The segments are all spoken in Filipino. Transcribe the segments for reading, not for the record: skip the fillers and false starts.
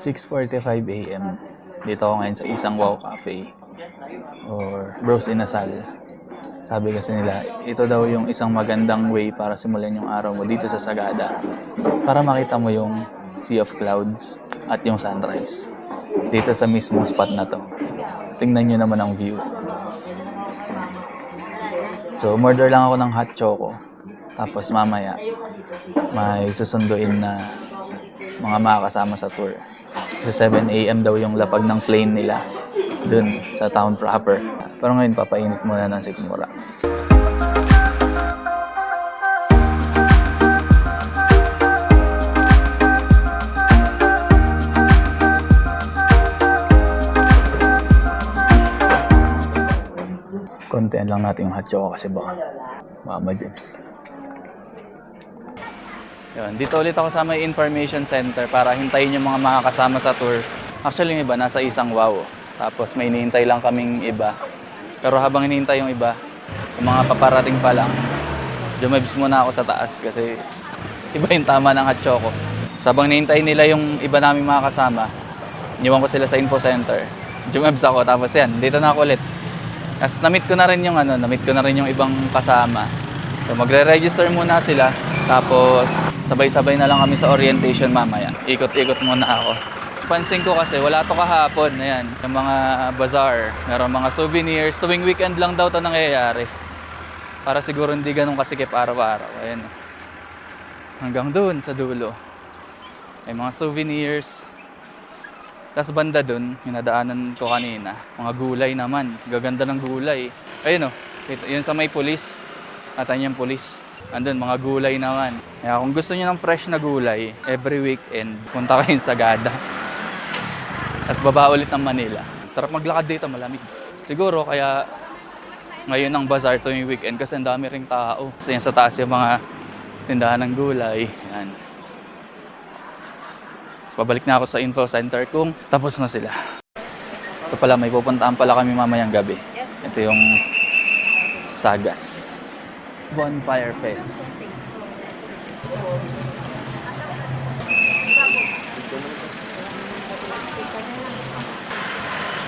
6:45 AM. Dito ako ngayon sa isang Wow Cafe or Bros Inasal. Sabi kasi nila, ito daw yung isang magandang way para simulan yung araw mo dito sa Sagada. Para makita mo yung Sea of Clouds at yung sunrise. Dito sa mismong spot na to. Tingnan nyo naman ang view. So, order lang ako ng hot choco. Tapos mamaya, may susunduin na mga makakasama sa tour. Sa 7 AM daw yung lapag ng plane nila dun sa town proper. Pero ngayon, papainit muna ng sikmura. Kontian lang natin yung hot choco kasi baka ma-jibs. Yun, dito ulit ako sa may information center para hintayin yung mga makakasama sa tour. Actually yung iba nasa isang wow. Tapos may hinihintay lang kaming iba. Pero habang hinihintay yung iba, yung mga paparating pa lang, jumibs muna ako sa taas kasi iba yung tama ng hot choco. So habang hinihintay nila yung iba naming mga kasama, iniwan ko sila sa info center. Jumibs ako tapos yan, dito na ako ulit. As na-meet ko na rin yung ibang kasama. So magre-register muna sila tapos sabay-sabay na lang kami sa orientation mamaya. Ikot-ikot muna ako. Pansin ko kasi wala to kahapon. Ayan, yung mga bazaar, meron mga souvenirs. Tuwing weekend lang daw to nangyayari. Para siguro hindi ganun kasikip araw-araw. Ayan. Hanggang doon sa dulo. May mga souvenirs. Tapos banda doon, hinadaanan ko kanina. Mga gulay naman. Gaganda ng gulay. Ayun o. Yun sa may pulis. Atan yung pulis. Andun, mga gulay naman. Kaya kung gusto niyo ng fresh na gulay, every weekend, punta kayo sa Sagada. Tapos baba ulit ng Manila. Sarap maglakad dito, malamig. Siguro kaya ngayon ang bazaar to yung weekend kasi ang dami ring tao. Kasi yan sa taas yung mga tindahan ng gulay. Yan. Tapos pabalik na ako sa info center kung tapos na sila. Ito pala, may pupuntaan pala kami mamayang gabi. Ito yung Sagas Bonfire Fest.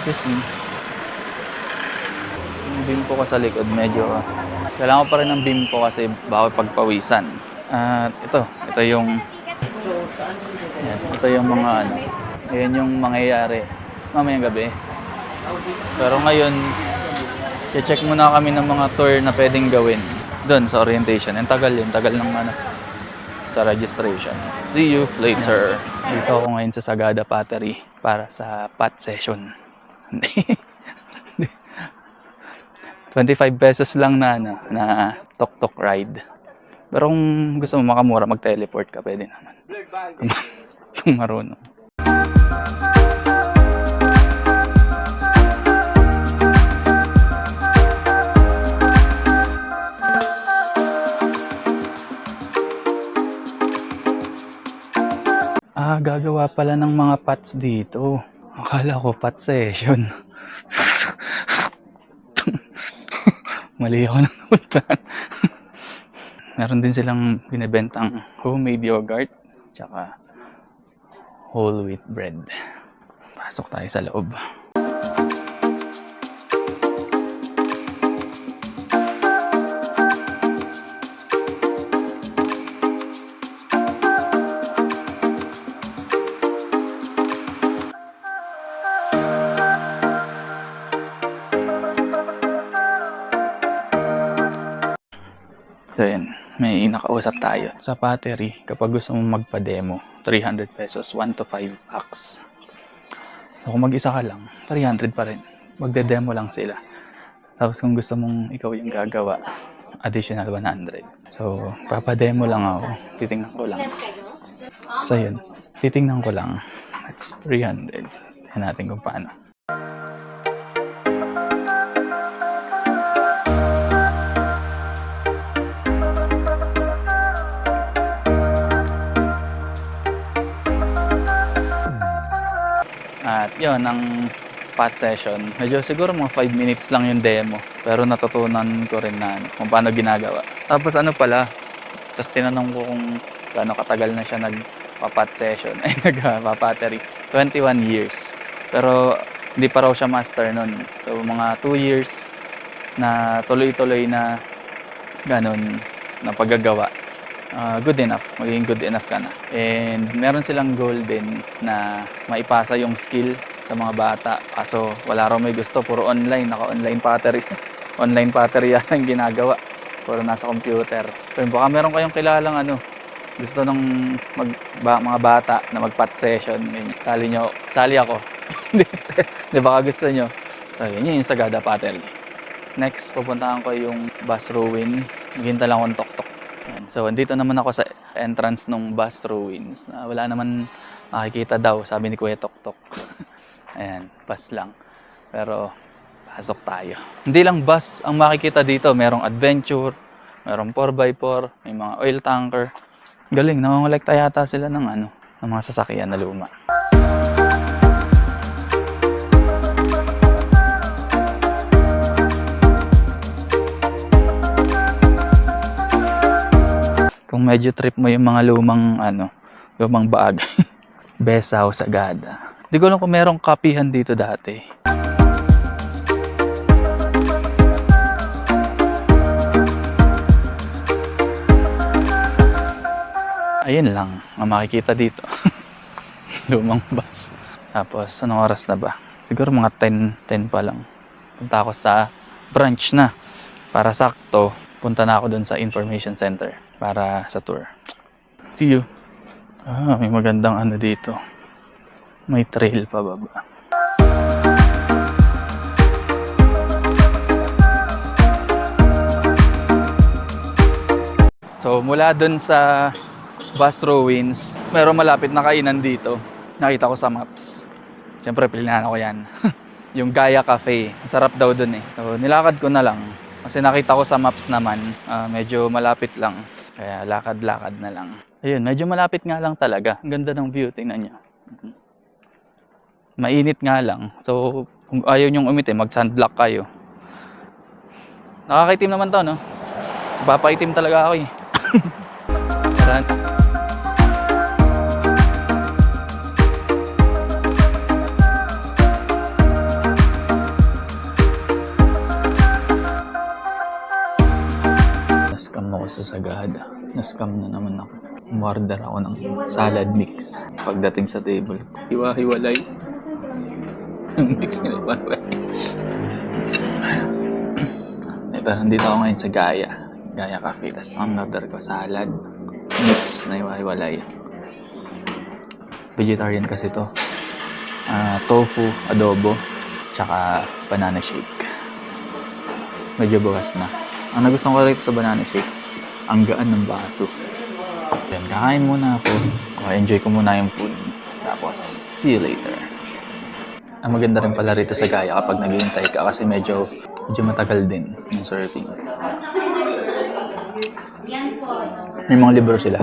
Excuse me. Yung bimpo ko sa likod medyo kailangan ko pa rin ng bimpo kasi bawal pagpawisan. At ito yung mga ayan yung mangyayari mamayang gabi. Pero ngayon i-check muna kami ng mga tour na pwedeng gawin doon sa orientation. And tagal ng sa registration. See you later. Dito ako ngayon sa Sagada Pottery para sa pot session. 25 pesos lang na tok-tok ride. Pero kung gusto mo makamura, mag-teleport ka, pwede naman. Kung marunong. Gagawa pala ng mga pots dito. Akala ko pot session. Mali ako ng puntahan. Meron din silang binibentang homemade yogurt tsaka whole wheat bread. Pasok tayo sa loob. So yan, may nakausap tayo. Sa pottery, kapag gusto mong magpa-demo, 300 pesos, 1 to 5 packs. So kung mag-isa ka lang, 300 pa rin. Magde-demo lang sila. Tapos kung gusto mong ikaw yung gagawa, additional 100. So, papademo lang ako. Titingnan ko lang. So yun, titingnan ko lang. That's 300. Tignan natin kung paano. At yun, ang pot session. Medyo siguro mga 5 minutes lang yung demo. Pero natutunan ko rin na kung paano ginagawa. Tapos ano pala, tapos tinanong ko kung gaano katagal na siya papat session, ay nagpa-pottery. 21 years. Pero hindi pa raw siya master nun. So mga 2 years na tuloy-tuloy na ganun na paggagawa. Good enough, magiging good enough ka na. And meron silang goal din na maipasa yung skill sa mga bata. Kaso wala raw may gusto, puro online, naka-online pottery. Online pottery yan ang ginagawa. Puro nasa computer. So baka meron kayong kilalang gusto ng mga bata na mag-pot session. Sali ako. Di baka gusto nyo. So yun yung Sagada Pottery. Next, pupuntahan ko yung bus ruin. Maghintay lang akong tok-tok. So, andito naman ako sa entrance ng bus ruins. Wala naman makikita daw, sabi ni Kuya Tok-Tok. Ayan, bus lang. Pero, pasok tayo. Hindi lang bus ang makikita dito. Merong adventure, merong 4x4, may mga oil tanker. Galing, namamolekta yata sila ng mga sasakyan na luma. Kung medyo trip mo yung mga lumang bagay. Besaw, Sagada. Di ko alam kung merong kapihan dito dati. Ayun lang ang makikita dito. Lumang bus. Tapos, anong oras na ba? Siguro mga 10 pa lang. Punta ako sa branch na. Para sakto, punta na ako dun sa information center para sa tour. See you. May magandang dito. May trail pa baba. So mula dun sa bus ruins, meron malapit na kainan dito. Nakita ko sa maps. Siyempre pilihan ko yan. Yung Gaya Cafe. Masarap daw dun eh. So nilakad ko na lang. Kasi nakita ko sa maps naman, medyo malapit lang. Kaya lakad-lakad na lang. Ayun, medyo malapit nga lang talaga. Ang ganda ng view, tingnan nyo. Mainit nga lang. So, kung ayaw nyong umitim, mag-sunblock kayo. Nakakaitim naman to, no? Papaitim talaga ako eh. Nascam ako sa Sagada. Nascam na naman ako. Umorder ako ng salad mix. Pagdating sa table, hiwa-hiwalay. Yung mix nila hiwa-hiwalay. Pero nandito ako ngayon sa Gaya Cafe. Tapos ang order ko salad mix na hiwa-hiwalay. Vegetarian kasi to. Tofu, adobo, tsaka banana shake. Medyo bukas na. Ang nagustuhan ko rito sa banana shake, ang gaan ng baso. Yan, kakain muna ako. Enjoy ko muna yung food. Tapos, see you later. Ang maganda rin pala rito sa Gaya kapag naghihintay ka kasi medyo matagal din yung surfing. May mga libro sila.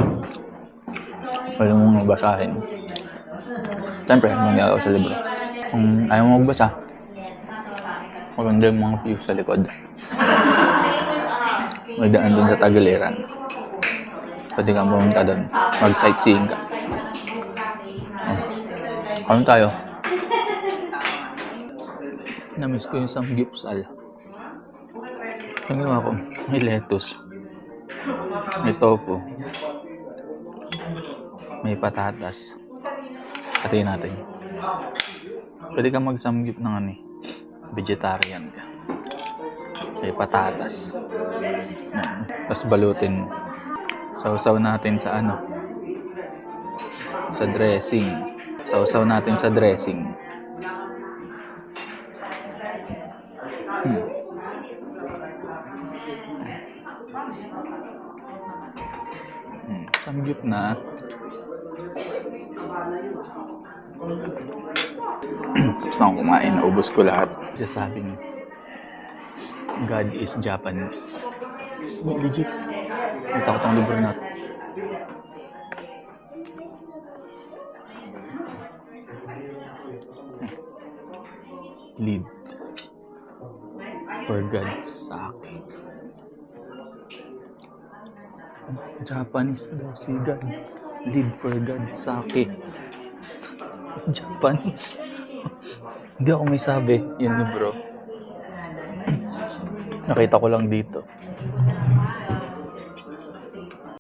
Pwede mong mabasahin. Siyempre, mangyagaw sa libro. Kung ayaw mo magbasa, maganda yung mga view sa likod. May daan dun sa Tagiliran. Pwede kang pumunta dun. Mag-sightseeing ka. Ano tayo? Namiss ko yung samgyupsal. Ang ginawa ko, may lettuce. May tofu. May patatas. Hatiin natin. Pwede kang mag-samgyup ng vegetarian ka. May patatas. Tapos balutin mo. Sausaw natin sa sa dressing. Sausaw natin sa dressing. Samgyup na. Tapos na akong kumain. Naubos ko lahat. Sasabing God is Japanese. Legit. Ito ko itong libro na. Lead for God's sake. Japanese daw si God. Live for God, sake. Japanese. Hindi ako may sabi. Yun bro. Nakita ko lang dito.